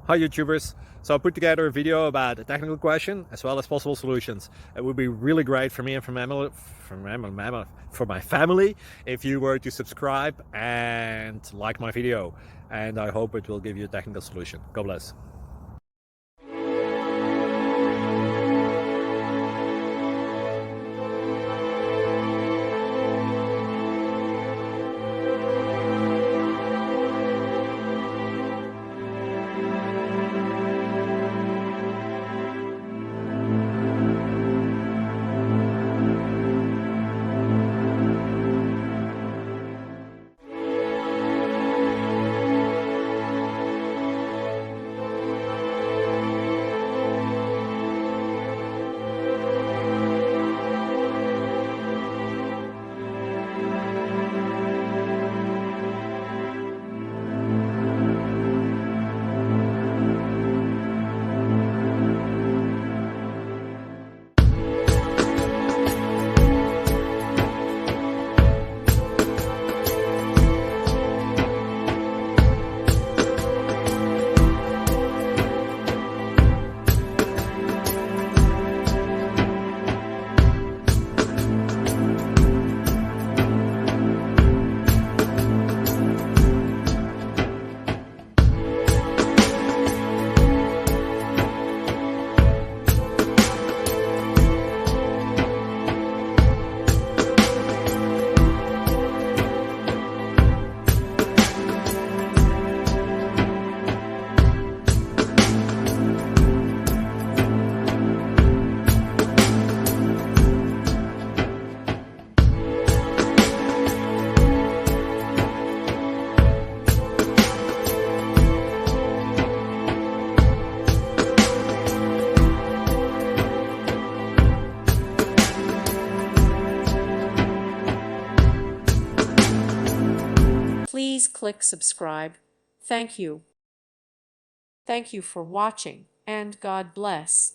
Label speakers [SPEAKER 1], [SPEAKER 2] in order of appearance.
[SPEAKER 1] Hi YouTubers! So I put together a video about a technical question as well as possible solutions. It would be really great for me and for my family if you were to subscribe and like my video, and I hope it will give you a technical solution. God bless.
[SPEAKER 2] Please click subscribe. Thank you. Thank you for watching, and God bless.